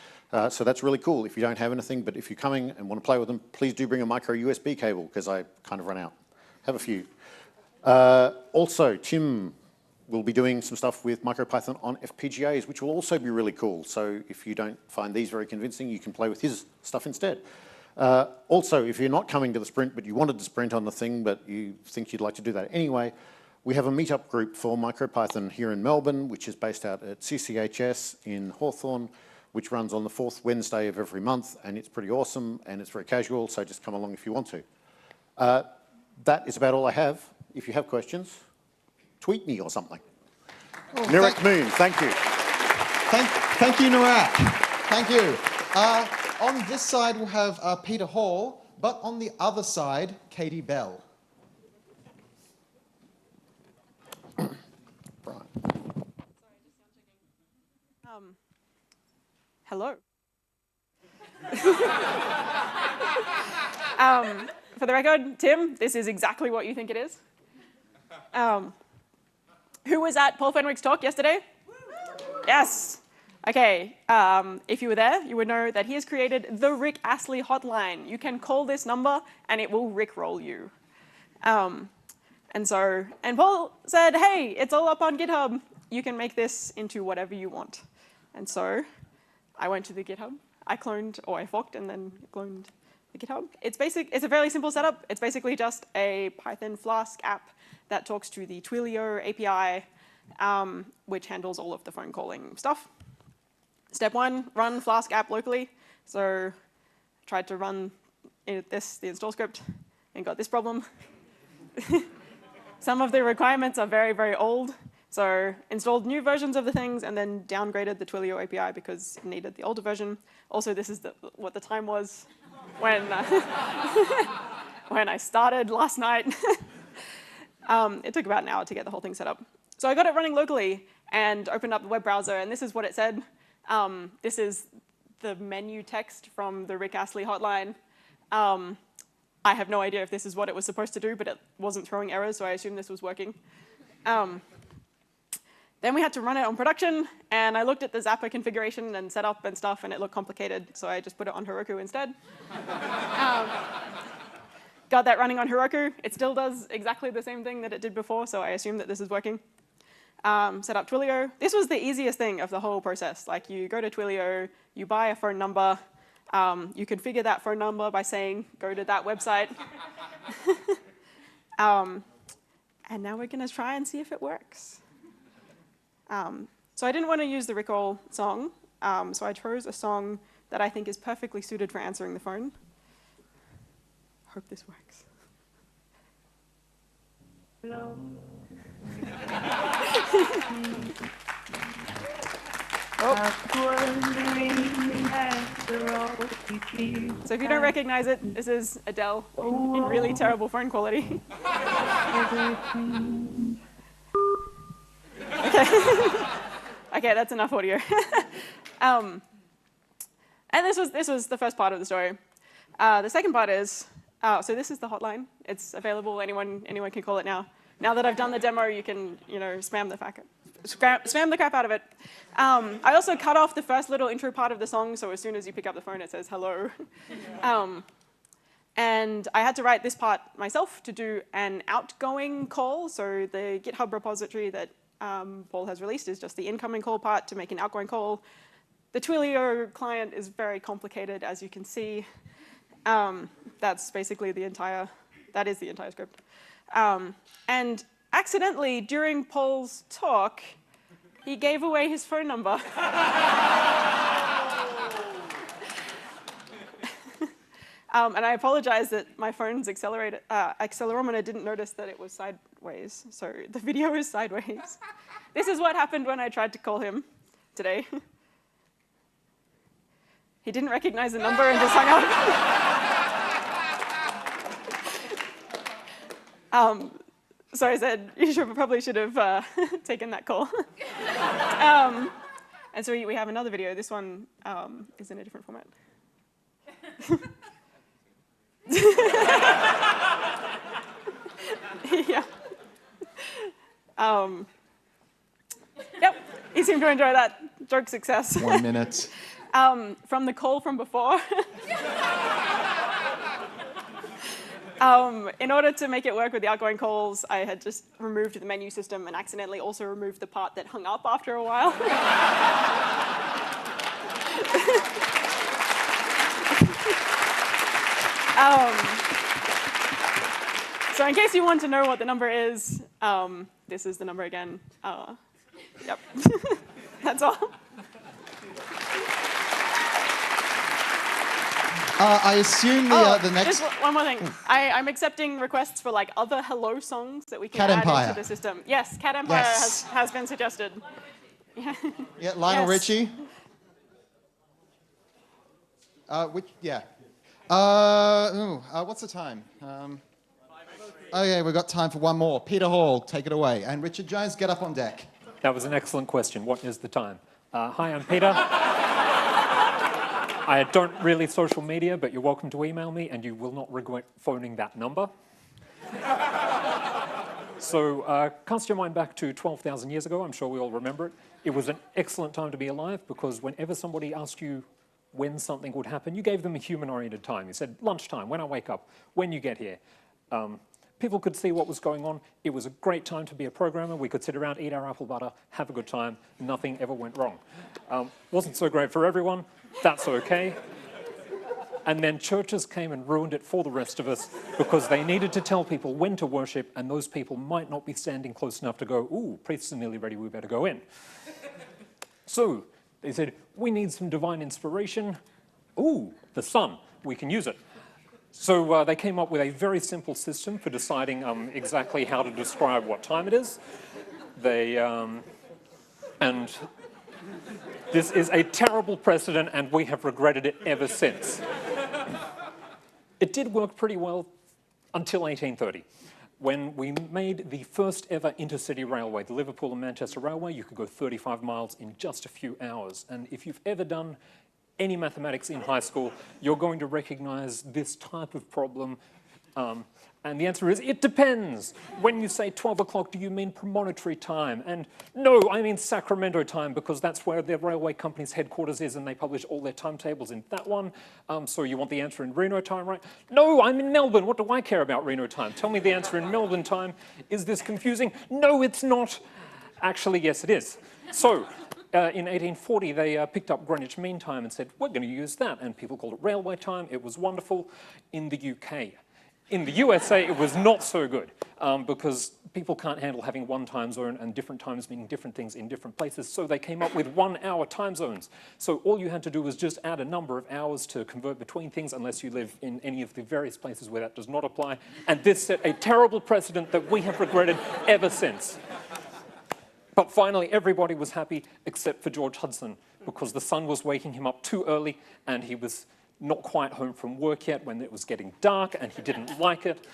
So that's really cool if you don't have anything, but if you're coming and want to play with them, please do bring a micro USB cable, because I kind of run out. Have a few. Also, Tim will be doing some stuff with MicroPython on FPGAs, which will also be really cool. So if you don't find these very convincing, you can play with his stuff instead. Also, if you're not coming to the sprint, but you wanted to sprint on the thing, but you think you'd like to do that anyway, we have a meetup group for MicroPython here in Melbourne, which is based out at CCHS in Hawthorne, which runs on the 4th Wednesday of every month, and it's pretty awesome, and it's very casual, so just come along if you want to. That is about all I have. If you have questions, tweet me or something. Oh, Narek Moon, thank you.
Thank you, Narek. Thank you. On this side, we'll have Peter Hall, but on the other side, Katie Bell.
Hello. For the record, Tim, this is exactly what you think it is. Who was at Paul Fenwick's talk yesterday? Yes. Okay, if you were there, you would know that he has created the Rick Astley hotline. You can call this number and it will Rickroll you. And Paul said, hey, it's all up on GitHub. You can make this into whatever you want. And so I went to the GitHub. I cloned, or I forked and then cloned the GitHub. It's a fairly simple setup. It's basically just a Python Flask app that talks to the Twilio API, which handles all of the phone calling stuff. Step 1, run Flask app locally. So I tried to run the install script and got this problem. Some of the requirements are very, very old. So installed new versions of the things and then downgraded the Twilio API because it needed the older version. Also, this is what the time was when, when I started last night. It took about an hour to get the whole thing set up. So I got it running locally and opened up the web browser, and this is what it said. This is the menu text from the Rick Astley hotline. I have no idea if this is what it was supposed to do, but it wasn't throwing errors, so I assume this was working. Then we had to run it on production, and I looked at the Zapper configuration and setup and stuff, and it looked complicated, so I just put it on Heroku instead. Got that running on Heroku. It still does exactly the same thing that it did before, so I assume that this is working. Set up Twilio. This was the easiest thing of the whole process. Like, you go to Twilio, you buy a phone number, you configure that phone number by saying, go to that website. And now we're going to try and see if it works. So I didn't want to use the Rickroll song, so I chose a song that I think is perfectly suited for answering the phone. Hope this works. Hello. So if you don't recognize it, this is Adele in really terrible phone quality. Okay, that's enough audio. And this was the first part of the story. The second part is, so this is the hotline. It's available. Anyone can call it now. Now that I've done the demo, you can spam the crap out of it. I also cut off the first little intro part of the song, so as soon as you pick up the phone, it says hello. And I had to write this part myself to do an outgoing call. So the GitHub repository that Paul has released is just the incoming call part to make an outgoing call. The Twilio client is very complicated, as you can see. That's basically the entire script. And accidentally, during Paul's talk, he gave away his phone number. And I apologize that my phone's accelerometer didn't notice that it was sideways. So the video is sideways. This is what happened when I tried to call him today. He didn't recognize the number and just hung up. So I said, you probably should have taken that call. And so we have another video. This one is in a different format. Yeah. Yep, he seemed to enjoy that. Joke success.
1 minute.
From the call from before. In order to make it work with the outgoing calls, I had just removed the menu system and accidentally also removed the part that hung up after a while. So in case you want to know what the number is, this is the number again. Yep, that's all.
I assume the next...
Just one more thing. I'm accepting requests for other hello songs that we can add into the system. Yes, Cat Empire has been suggested. Yeah,
Lionel Richie. What's the time? Okay, we've got time for one more. Peter Hall, take it away. And Richard Jones, get up on deck.
That was an excellent question. What is the time? Hi, I'm Peter. I don't really social media, but you're welcome to email me, and you will not regret phoning that number. So cast your mind back to 12,000 years ago. I'm sure we all remember it. It was an excellent time to be alive because whenever somebody asked you when something would happen, you gave them a human-oriented time. You said, lunchtime, when I wake up, when you get here. People could see what was going on. It was a great time to be a programmer. We could sit around, eat our apple butter, have a good time. Nothing ever went wrong. Wasn't so great for everyone. That's okay. And then churches came and ruined it for the rest of us because they needed to tell people when to worship, and those people might not be standing close enough to go, ooh, priests are nearly ready, we better go in. So they said, we need some divine inspiration. Ooh, the sun, we can use it. So they came up with a very simple system for deciding exactly how to describe what time it is. And this is a terrible precedent, and we have regretted it ever since. It did work pretty well until 1830. When we made the first ever intercity railway, the Liverpool and Manchester Railway, you could go 35 miles in just a few hours. And if you've ever done any mathematics in high school, you're going to recognize this type of problem. And the answer is, it depends. When you say 12 o'clock, do you mean premonitory time? And no, I mean Sacramento time, because that's where the railway company's headquarters is, and they publish all their timetables in that one. So you want the answer in Reno time, right? No, I'm in Melbourne. What do I care about Reno time? Tell me the answer in Melbourne time. Is this confusing? No, it's not. Actually, yes, it is. So in 1840, they picked up Greenwich Mean Time and said, we're going to use that. And people called it railway time. It was wonderful. In the UK. In the USA, it was not so good because people can't handle having one time zone and different times meaning different things in different places. So they came up with 1 hour time zones. So all you had to do was just add a number of hours to convert between things unless you live in any of the various places where that does not apply. And this set a terrible precedent that we have regretted ever since. But finally, everybody was happy except for George Hudson because the sun was waking him up too early and he was not quite home from work yet when it was getting dark and he didn't like it,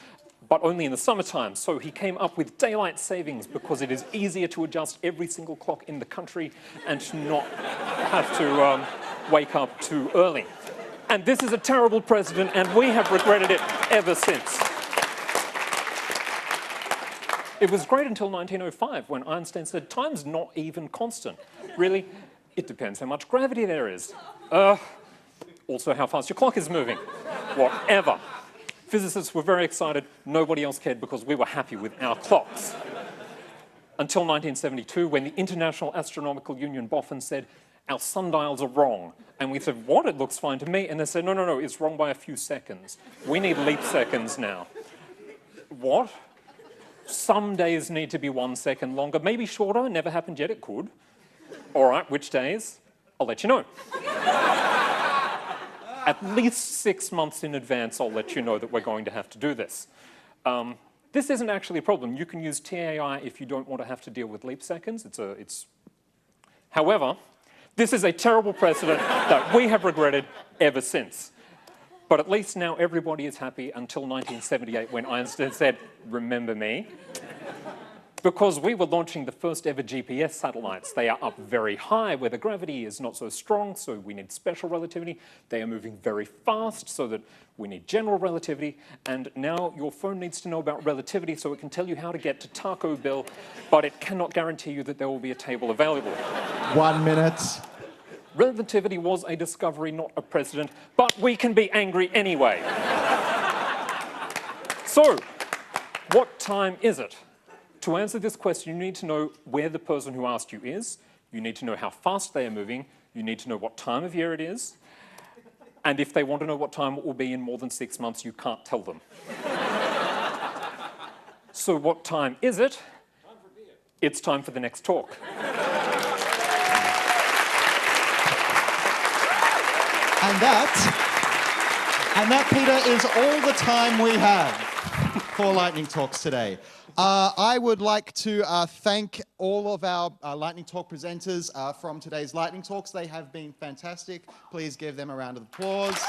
but only in the summertime. So he came up with daylight savings because it is easier to adjust every single clock in the country and to not have to wake up too early. And this is a terrible precedent and we have regretted it ever since. It was great until 1905 when Einstein said, time's not even constant. Really? It depends how much gravity there is. Also how fast your clock is moving. Whatever. Physicists were very excited. Nobody else cared because we were happy with our clocks. Until 1972, when the International Astronomical Union boffin said, our sundials are wrong. And we said, what? It looks fine to me. And they said, no, no, no, it's wrong by a few seconds. We need leap seconds now. What? Some days need to be 1 second longer. Maybe shorter. Never happened yet. It could. All right, which days? I'll let you know. At least 6 months in advance, I'll let you know that we're going to have to do this. This isn't actually a problem. You can use TAI if you don't want to have to deal with leap seconds. However, this is a terrible precedent that we have regretted ever since. But at least now everybody is happy until 1978 when Einstein said, remember me? Because we were launching the first ever GPS satellites. They are up very high where the gravity is not so strong, so we need special relativity. They are moving very fast, so that we need general relativity. And now your phone needs to know about relativity so it can tell you how to get to Taco Bell, but it cannot guarantee you that there will be a table available.
1 minute.
Relativity was a discovery, not a precedent, but we can be angry anyway. So, what time is it? To answer this question, you need to know where the person who asked you is, you need to know how fast they are moving, you need to know what time of year it is, and if they want to know what time it will be in more than 6 months, you can't tell them. So what time is it? Time for beer. It's time for the next talk.
And that, Peter, is all the time we have for Lightning Talks today. I would like to thank all of our Lightning Talk presenters from today's Lightning Talks. They have been fantastic. Please give them a round of applause.